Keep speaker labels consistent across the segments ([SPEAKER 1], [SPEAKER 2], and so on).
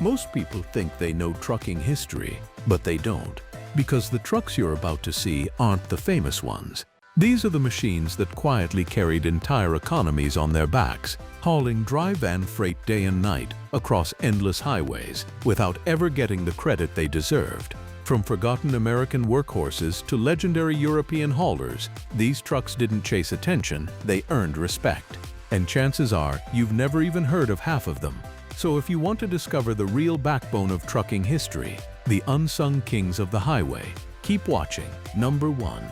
[SPEAKER 1] Most people think they know trucking history, but they don't, because the trucks you're about to see aren't the famous ones. These are the machines that quietly carried entire economies on their backs, hauling dry van freight day and night across endless highways without ever getting the credit they deserved. From forgotten American workhorses to legendary European haulers, these trucks didn't chase attention, they earned respect. And chances are you've never even heard of half of them. So if you want to discover the real backbone of trucking history, the unsung kings of the highway, keep watching. Number 1.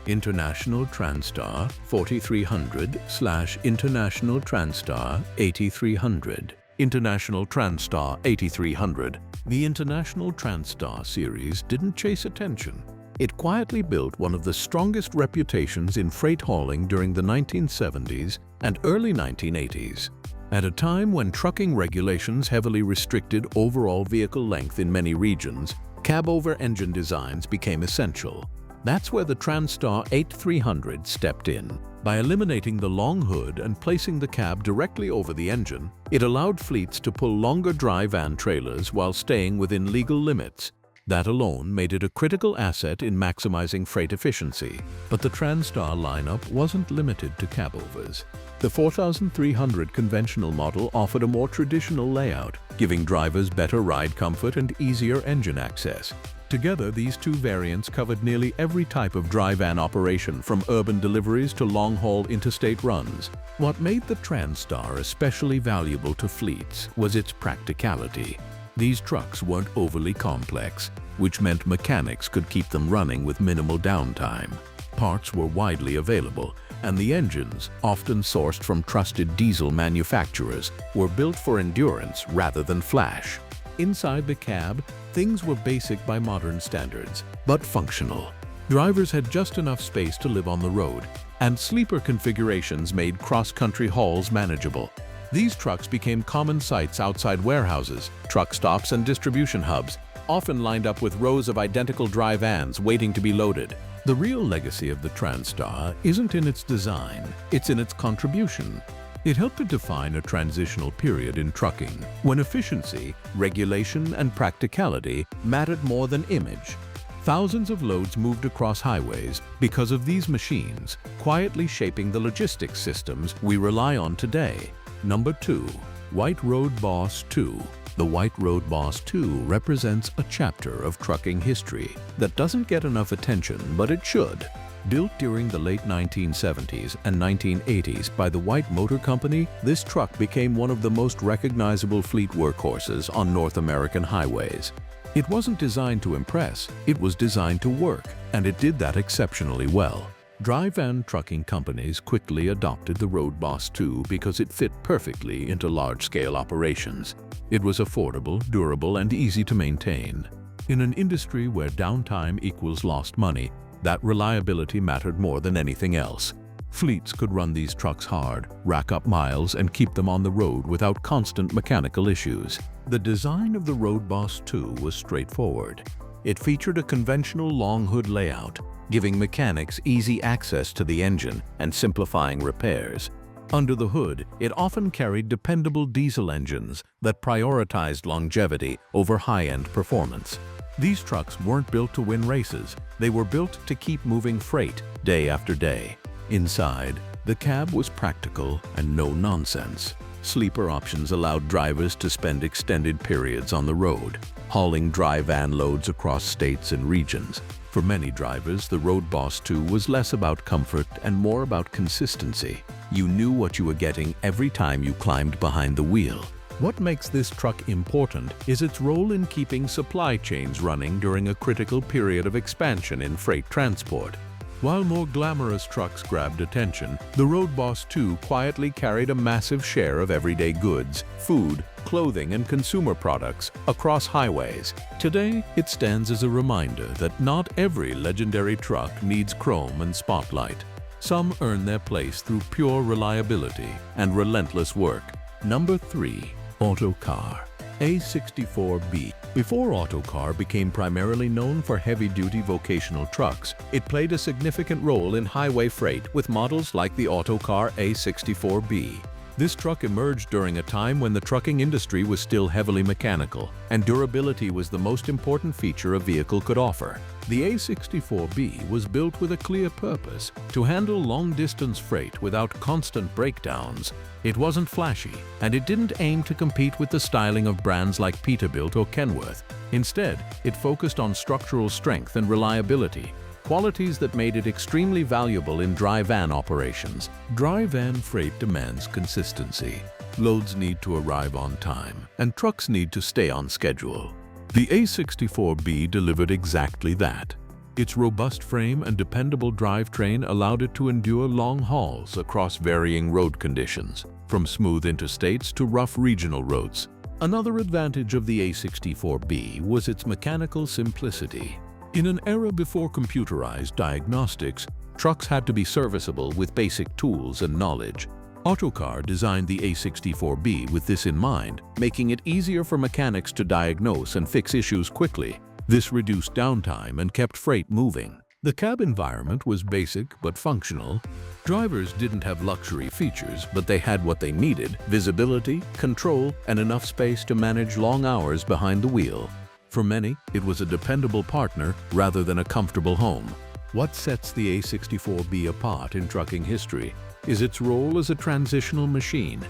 [SPEAKER 1] International Transtar 4300/International Transtar 8300. International Transtar 8300. The International Transtar series didn't chase attention. It quietly built one of the strongest reputations in freight hauling during the 1970s and early 1980s. At a time when trucking regulations heavily restricted overall vehicle length in many regions, cab-over engine designs became essential. That's where the Transstar 8300 stepped in. By eliminating the long hood and placing the cab directly over the engine, it allowed fleets to pull longer dry van trailers while staying within legal limits. That alone made it a critical asset in maximizing freight efficiency. But the Transstar lineup wasn't limited to cabovers. The 4300 conventional model offered a more traditional layout, giving drivers better ride comfort and easier engine access. Together, these two variants covered nearly every type of dry van operation, from urban deliveries to long-haul interstate runs. What made the Transstar especially valuable to fleets was its practicality. These trucks weren't overly complex, which meant mechanics could keep them running with minimal downtime. Parts were widely available, and the engines, often sourced from trusted diesel manufacturers, were built for endurance rather than flash. Inside the cab, things were basic by modern standards, but functional. Drivers had just enough space to live on the road, and sleeper configurations made cross-country hauls manageable. These trucks became common sights outside warehouses, truck stops, and distribution hubs, often lined up with rows of identical dry vans waiting to be loaded. The real legacy of the Transstar isn't in its design, it's in its contribution. It helped to define a transitional period in trucking, when efficiency, regulation, and practicality mattered more than image. Thousands of loads moved across highways because of these machines, quietly shaping the logistics systems we rely on today. Number 2. White Road Boss 2. The White Road Boss 2 represents a chapter of trucking history that doesn't get enough attention, but it should. Built during the late 1970s and 1980s by the White Motor Company, this truck became one of the most recognizable fleet workhorses on North American highways. It wasn't designed to impress, it was designed to work, and it did that exceptionally well. Dry van trucking companies quickly adopted the Road Boss 2 because it fit perfectly into large-scale operations. It was affordable, durable, and easy to maintain. In an industry where downtime equals lost money, that reliability mattered more than anything else. Fleets could run these trucks hard, rack up miles, and keep them on the road without constant mechanical issues. The design of the Road Boss 2 was straightforward. It featured a conventional long hood layout, giving mechanics easy access to the engine and simplifying repairs. Under the hood, it often carried dependable diesel engines that prioritized longevity over high-end performance. These trucks weren't built to win races, they were built to keep moving freight day after day. Inside, the cab was practical and no-nonsense. Sleeper options allowed drivers to spend extended periods on the road, hauling dry van loads across states and regions. For many drivers, the Road Boss 2 was less about comfort and more about consistency. You knew what you were getting every time you climbed behind the wheel. What makes this truck important is its role in keeping supply chains running during a critical period of expansion in freight transport. While more glamorous trucks grabbed attention, the Road Boss 2 quietly carried a massive share of everyday goods, food, clothing, and consumer products across highways. Today, it stands as a reminder that not every legendary truck needs chrome and spotlight. Some earn their place through pure reliability and relentless work. Number 3. Autocar A64B. Before Autocar became primarily known for heavy-duty vocational trucks, it played a significant role in highway freight with models like the Autocar A64B. This truck emerged during a time when the trucking industry was still heavily mechanical, and durability was the most important feature a vehicle could offer. The A64B was built with a clear purpose: to handle long-distance freight without constant breakdowns. It wasn't flashy, and it didn't aim to compete with the styling of brands like Peterbilt or Kenworth. Instead, it focused on structural strength and reliability, qualities that made it extremely valuable in dry van operations. Dry van freight demands consistency. Loads need to arrive on time, and trucks need to stay on schedule. The A64B delivered exactly that. Its robust frame and dependable drivetrain allowed it to endure long hauls across varying road conditions, from smooth interstates to rough regional roads. Another advantage of the A64B was its mechanical simplicity. In an era before computerized diagnostics, trucks had to be serviceable with basic tools and knowledge. Autocar designed the A64B with this in mind, making it easier for mechanics to diagnose and fix issues quickly. This reduced downtime and kept freight moving. The cab environment was basic but functional. Drivers didn't have luxury features, but they had what they needed: visibility, control, and enough space to manage long hours behind the wheel. For many, it was a dependable partner rather than a comfortable home. What sets the A64B apart in trucking history is its role as a transitional machine.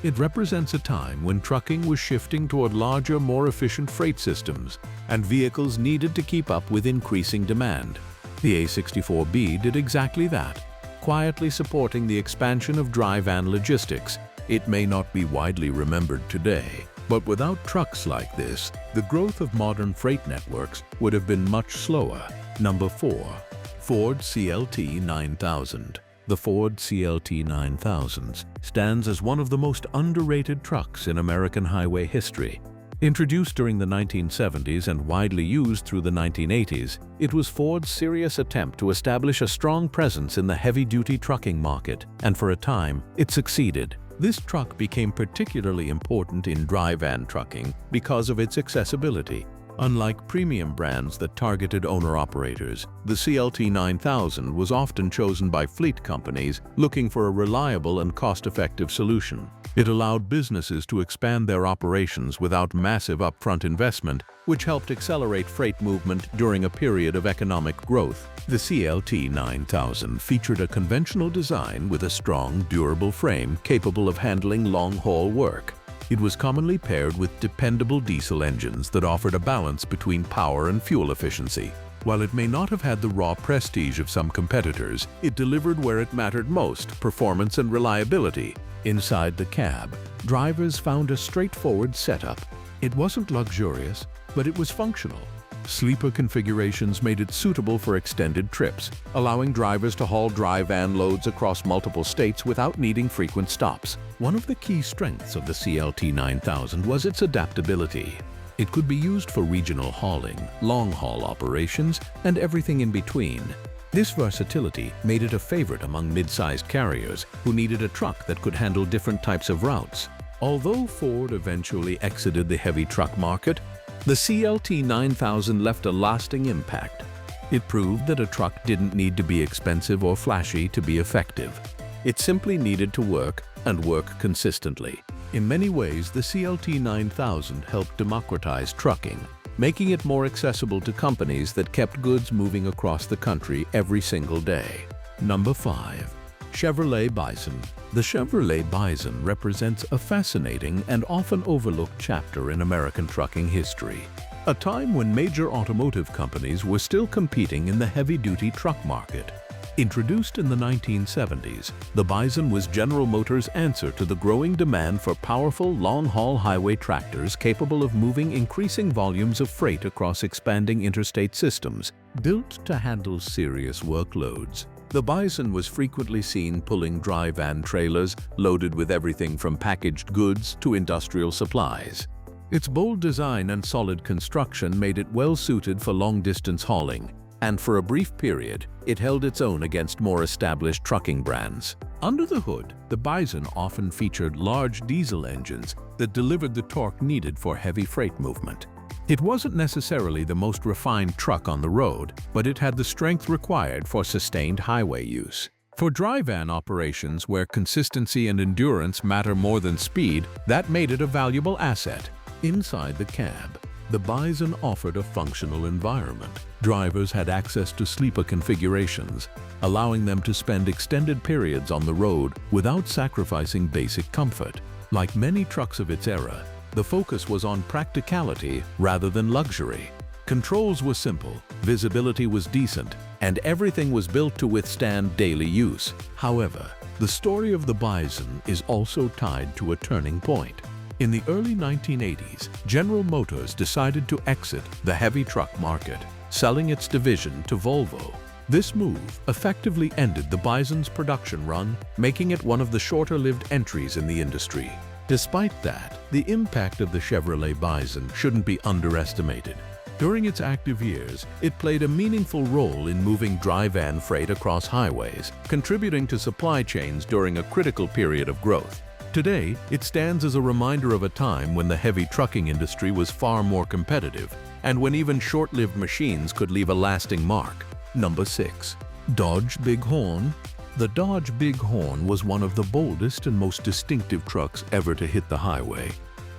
[SPEAKER 1] It represents a time when trucking was shifting toward larger, more efficient freight systems, and vehicles needed to keep up with increasing demand. The A64B did exactly that, quietly supporting the expansion of dry van logistics. It may not be widely remembered today, but without trucks like this, the growth of modern freight networks would have been much slower. Number 4. Ford CLT 9000. The Ford CLT 9000 stands as one of the most underrated trucks in American highway history. Introduced during the 1970s and widely used through the 1980s, it was Ford's serious attempt to establish a strong presence in the heavy-duty trucking market, and for a time, it succeeded. This truck became particularly important in dry van trucking because of its accessibility. Unlike premium brands that targeted owner-operators, the CLT 9000 was often chosen by fleet companies looking for a reliable and cost-effective solution. It allowed businesses to expand their operations without massive upfront investment, which helped accelerate freight movement during a period of economic growth. The CLT 9000 featured a conventional design with a strong, durable frame capable of handling long-haul work. It was commonly paired with dependable diesel engines that offered a balance between power and fuel efficiency. While it may not have had the raw prestige of some competitors, it delivered where it mattered most: performance and reliability. Inside the cab, drivers found a straightforward setup. It wasn't luxurious, but it was functional. Sleeper configurations made it suitable for extended trips, allowing drivers to haul dry van loads across multiple states without needing frequent stops. One of the key strengths of the CLT 9000 was its adaptability. It could be used for regional hauling, long-haul operations, and everything in between. This versatility made it a favorite among mid-sized carriers who needed a truck that could handle different types of routes. Although Ford eventually exited the heavy truck market, the CLT 9000 left a lasting impact. It proved that a truck didn't need to be expensive or flashy to be effective. It simply needed to work, and work consistently. In many ways, the CLT 9000 helped democratize trucking, making it more accessible to companies that kept goods moving across the country every single day. Number 5. Chevrolet Bison. The Chevrolet Bison represents a fascinating and often overlooked chapter in American trucking history, a time when major automotive companies were still competing in the heavy-duty truck market. Introduced in the 1970s, the Bison was General Motors' answer to the growing demand for powerful, long-haul highway tractors capable of moving increasing volumes of freight across expanding interstate systems. Built to handle serious workloads, the Bison was frequently seen pulling dry van trailers loaded with everything from packaged goods to industrial supplies. Its bold design and solid construction made it well-suited for long-distance hauling, and for a brief period, it held its own against more established trucking brands. Under the hood, the Bison often featured large diesel engines that delivered the torque needed for heavy freight movement. It wasn't necessarily the most refined truck on the road, but it had the strength required for sustained highway use. For dry van operations where consistency and endurance matter more than speed, that made it a valuable asset. Inside the cab, the Bison offered a functional environment. Drivers had access to sleeper configurations, allowing them to spend extended periods on the road without sacrificing basic comfort. Like many trucks of its era, the focus was on practicality rather than luxury. Controls were simple, visibility was decent, and everything was built to withstand daily use. However, the story of the Bison is also tied to a turning point. In the early 1980s, General Motors decided to exit the heavy truck market, selling its division to Volvo. This move effectively ended the Bison's production run, making it one of the shorter-lived entries in the industry. Despite that, the impact of the Chevrolet Bison shouldn't be underestimated. During its active years, it played a meaningful role in moving dry van freight across highways, contributing to supply chains during a critical period of growth. Today, it stands as a reminder of a time when the heavy trucking industry was far more competitive, and when even short-lived machines could leave a lasting mark. Number 6. Dodge Bighorn. The Dodge Bighorn was one of the boldest and most distinctive trucks ever to hit the highway.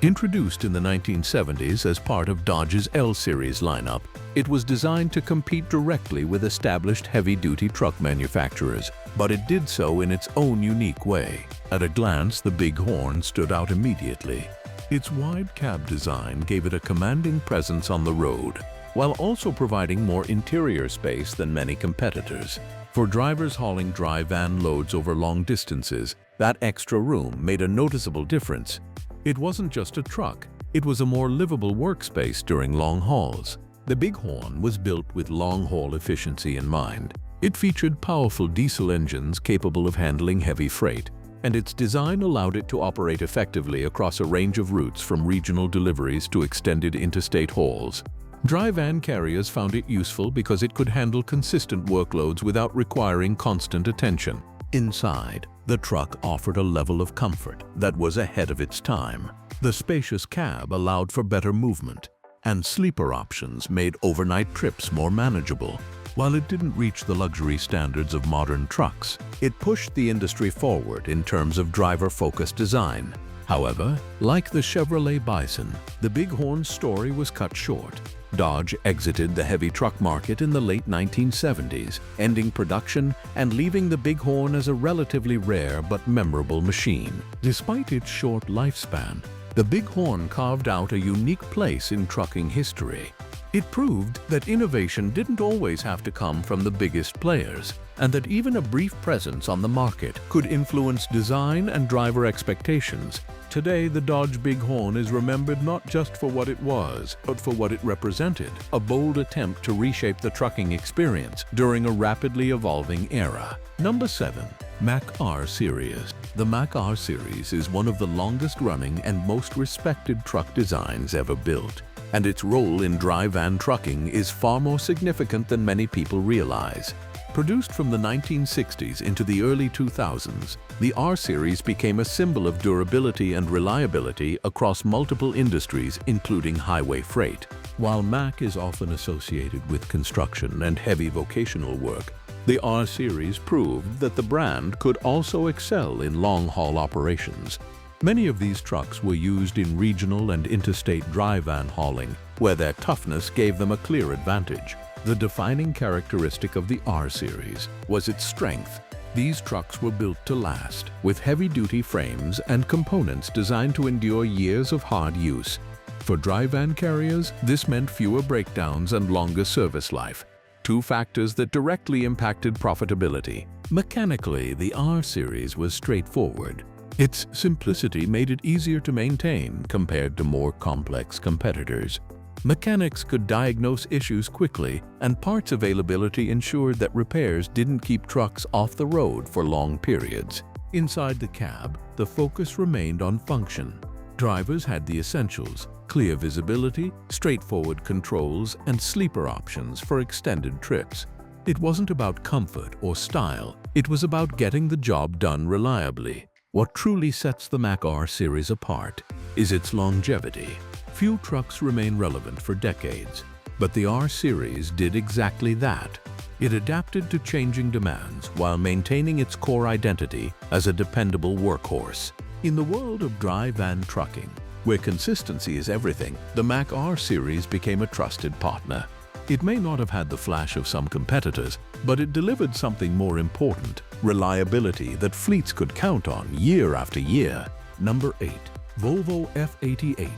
[SPEAKER 1] Introduced in the 1970s as part of Dodge's L Series lineup, it was designed to compete directly with established heavy-duty truck manufacturers, but it did so in its own unique way. At a glance, the Bighorn stood out immediately. Its wide cab design gave it a commanding presence on the road, while also providing more interior space than many competitors. For drivers hauling dry van loads over long distances, that extra room made a noticeable difference. It wasn't just a truck, it was a more livable workspace during long hauls. The Bighorn was built with long-haul efficiency in mind. It featured powerful diesel engines capable of handling heavy freight, and its design allowed it to operate effectively across a range of routes from regional deliveries to extended interstate hauls. Dry van carriers found it useful because it could handle consistent workloads without requiring constant attention. Inside, the truck offered a level of comfort that was ahead of its time. The spacious cab allowed for better movement, and sleeper options made overnight trips more manageable. While it didn't reach the luxury standards of modern trucks, it pushed the industry forward in terms of driver-focused design. However, like the Chevrolet Bison, the Bighorn's story was cut short. Dodge exited the heavy truck market in the late 1970s, ending production and leaving the Bighorn as a relatively rare but memorable machine. Despite its short lifespan, the Bighorn carved out a unique place in trucking history. It proved that innovation didn't always have to come from the biggest players, and that even a brief presence on the market could influence design and driver expectations. Today, the Dodge Bighorn is remembered not just for what it was, but for what it represented, a bold attempt to reshape the trucking experience during a rapidly evolving era. Number 7. Mack R Series. The Mack R Series is one of the longest-running and most respected truck designs ever built, and its role in dry van trucking is far more significant than many people realize. Produced from the 1960s into the early 2000s, the R Series became a symbol of durability and reliability across multiple industries, including highway freight. While Mack is often associated with construction and heavy vocational work, the R Series proved that the brand could also excel in long-haul operations. Many of these trucks were used in regional and interstate dry van hauling, where their toughness gave them a clear advantage. The defining characteristic of the R Series was its strength. These trucks were built to last, with heavy-duty frames and components designed to endure years of hard use. For dry van carriers, this meant fewer breakdowns and longer service life, two factors that directly impacted profitability. Mechanically, the R Series was straightforward. Its simplicity made it easier to maintain compared to more complex competitors. Mechanics could diagnose issues quickly, and parts availability ensured that repairs didn't keep trucks off the road for long periods. Inside the cab, the focus remained on function. Drivers had the essentials: clear visibility, straightforward controls, and sleeper options for extended trips. It wasn't about comfort or style, it was about getting the job done reliably. What truly sets the Mack R Series apart is its longevity. Few trucks remain relevant for decades, but the R Series did exactly that. It adapted to changing demands while maintaining its core identity as a dependable workhorse. In the world of dry van trucking, where consistency is everything, the Mack R series became a trusted partner. It may not have had the flash of some competitors, but it delivered something more important: reliability that fleets could count on year after year. Number 8. Volvo F88.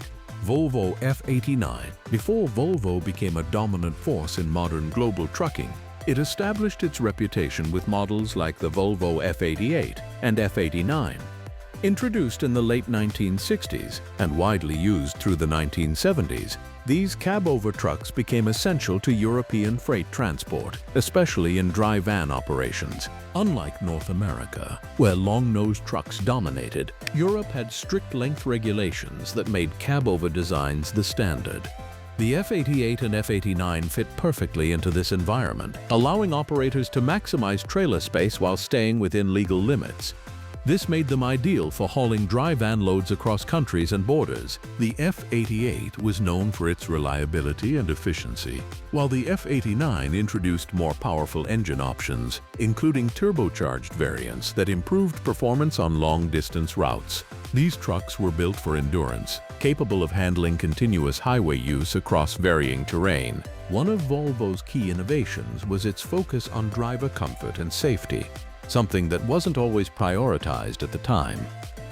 [SPEAKER 1] Volvo F89. Before Volvo became a dominant force in modern global trucking, it established its reputation with models like the Volvo F88 and F89. Introduced in the late 1960s and widely used through the 1970s, these cab-over trucks became essential to European freight transport, especially in dry van operations. Unlike North America, where long-nosed trucks dominated, Europe had strict length regulations that made cab-over designs the standard. The F88 and F89 fit perfectly into this environment, allowing operators to maximize trailer space while staying within legal limits. This made them ideal for hauling dry van loads across countries and borders. The F88 was known for its reliability and efficiency, while the F89 introduced more powerful engine options, including turbocharged variants that improved performance on long-distance routes. These trucks were built for endurance, capable of handling continuous highway use across varying terrain. One of Volvo's key innovations was its focus on driver comfort and safety, something that wasn't always prioritized at the time.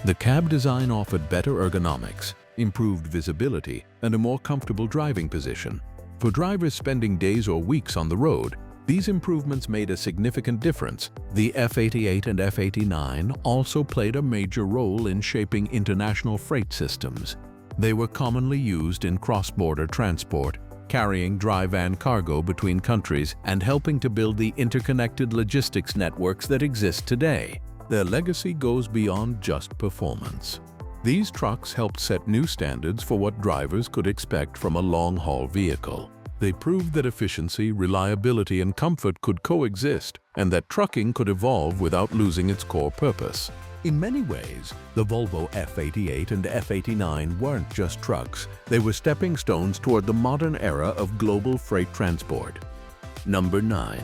[SPEAKER 1] The cab design offered better ergonomics, improved visibility, and a more comfortable driving position. For drivers spending days or weeks on the road, these improvements made a significant difference. The F88 and F89 also played a major role in shaping international freight systems. They were commonly used in cross-border transport, carrying dry van cargo between countries and helping to build the interconnected logistics networks that exist today. Their legacy goes beyond just performance. These trucks helped set new standards for what drivers could expect from a long-haul vehicle. They proved that efficiency, reliability, and comfort could coexist, and that trucking could evolve without losing its core purpose. In many ways, the Volvo F88 and F89 weren't just trucks. They were stepping stones toward the modern era of global freight transport. Number 9.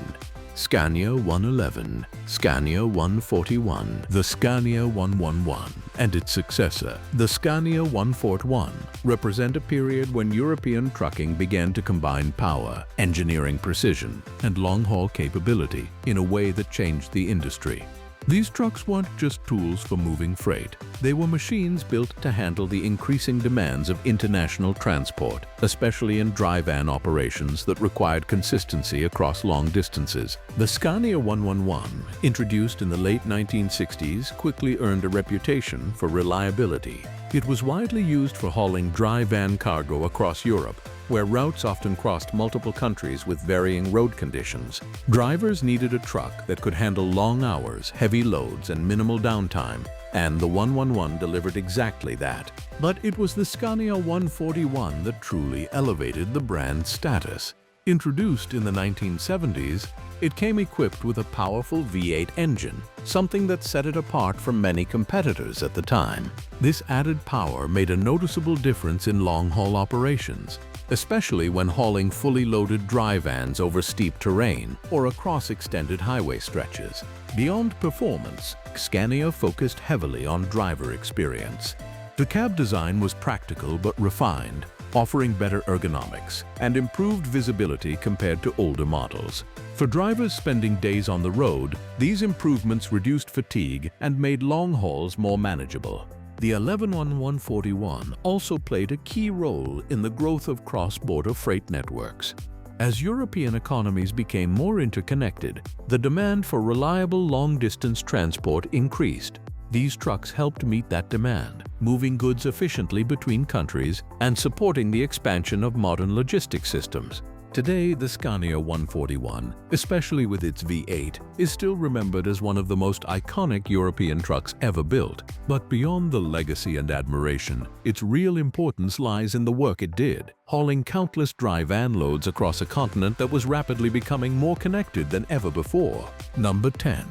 [SPEAKER 1] Scania 111, Scania 141. The Scania 111 and its successor, the Scania 141, represent a period when European trucking began to combine power, engineering precision, and long-haul capability in a way that changed the industry. These trucks weren't just tools for moving freight. They were machines built to handle the increasing demands of international transport, especially in dry van operations that required consistency across long distances. The Scania 111, introduced in the late 1960s, quickly earned a reputation for reliability. It was widely used for hauling dry van cargo across Europe, where routes often crossed multiple countries with varying road conditions. Drivers needed a truck that could handle long hours, heavy loads, and minimal downtime, and the 111 delivered exactly that. But it was the Scania 141 that truly elevated the brand's status. Introduced in the 1970s, it came equipped with a powerful V8 engine, something that set it apart from many competitors at the time. This added power made a noticeable difference in long-haul operations, especially when hauling fully loaded dry vans over steep terrain or across extended highway stretches. Beyond performance, Scania focused heavily on driver experience. The cab design was practical but refined, offering better ergonomics and improved visibility compared to older models. For drivers spending days on the road, these improvements reduced fatigue and made long hauls more manageable. The 11141 also played a key role in the growth of cross-border freight networks. As European economies became more interconnected, the demand for reliable long-distance transport increased. These trucks helped meet that demand, moving goods efficiently between countries and supporting the expansion of modern logistics systems. Today, the Scania 141, especially with its V8, is still remembered as one of the most iconic European trucks ever built. But beyond the legacy and admiration, its real importance lies in the work it did, hauling countless dry van loads across a continent that was rapidly becoming more connected than ever before. Number 10.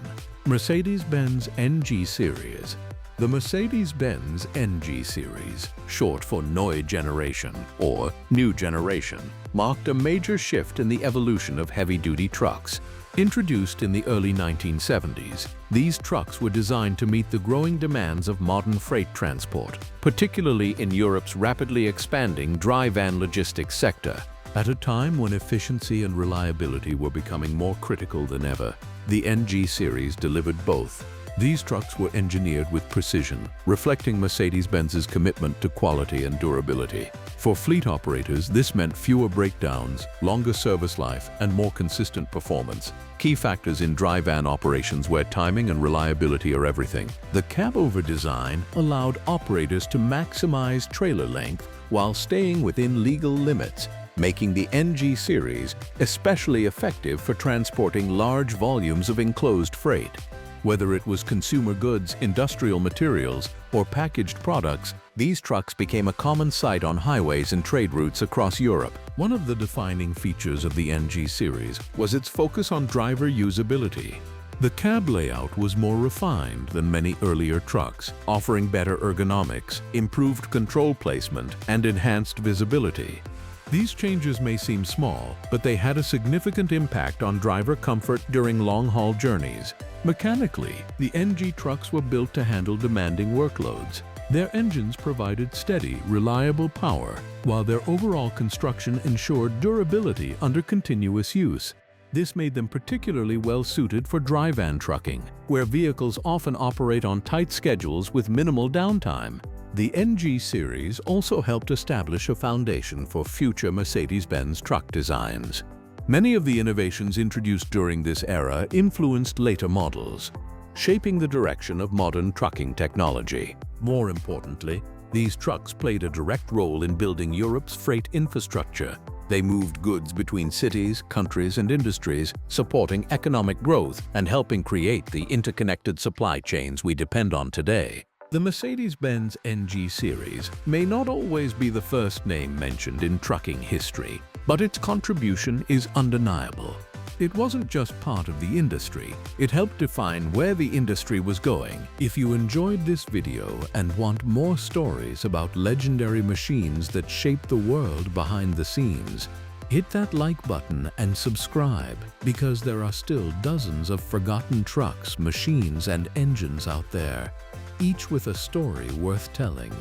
[SPEAKER 1] Mercedes-Benz NG Series. The Mercedes-Benz NG Series, short for Neue Generation or New Generation, marked a major shift in the evolution of heavy-duty trucks. Introduced in the early 1970s, these trucks were designed to meet the growing demands of modern freight transport, particularly in Europe's rapidly expanding dry van logistics sector. At a time when efficiency and reliability were becoming more critical than ever, the NG Series delivered both. These trucks were engineered with precision, reflecting Mercedes-Benz's commitment to quality and durability. For fleet operators, this meant fewer breakdowns, longer service life, and more consistent performance, key factors in dry van operations where timing and reliability are everything. The cab-over design allowed operators to maximize trailer length while staying within legal limits, making the NG Series especially effective for transporting large volumes of enclosed freight. Whether it was consumer goods, industrial materials, or packaged products, these trucks became a common sight on highways and trade routes across Europe. One of the defining features of the NG Series was its focus on driver usability. The cab layout was more refined than many earlier trucks, offering better ergonomics, improved control placement, and enhanced visibility. These changes may seem small, but they had a significant impact on driver comfort during long-haul journeys. Mechanically, the NG trucks were built to handle demanding workloads. Their engines provided steady, reliable power, while their overall construction ensured durability under continuous use. This made them particularly well-suited for dry van trucking, where vehicles often operate on tight schedules with minimal downtime. The NG Series also helped establish a foundation for future Mercedes-Benz truck designs. Many of the innovations introduced during this era influenced later models, shaping the direction of modern trucking technology. More importantly, these trucks played a direct role in building Europe's freight infrastructure. They moved goods between cities, countries, and industries, supporting economic growth and helping create the interconnected supply chains we depend on today. The Mercedes-Benz NG Series may not always be the first name mentioned in trucking history, but its contribution is undeniable. It wasn't just part of the industry, it helped define where the industry was going. If you enjoyed this video and want more stories about legendary machines that shape the world behind the scenes, hit that like button and subscribe, because there are still dozens of forgotten trucks, machines, and engines out there, each with a story worth telling.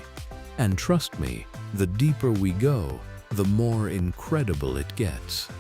[SPEAKER 1] And trust me, the deeper we go, the more incredible it gets.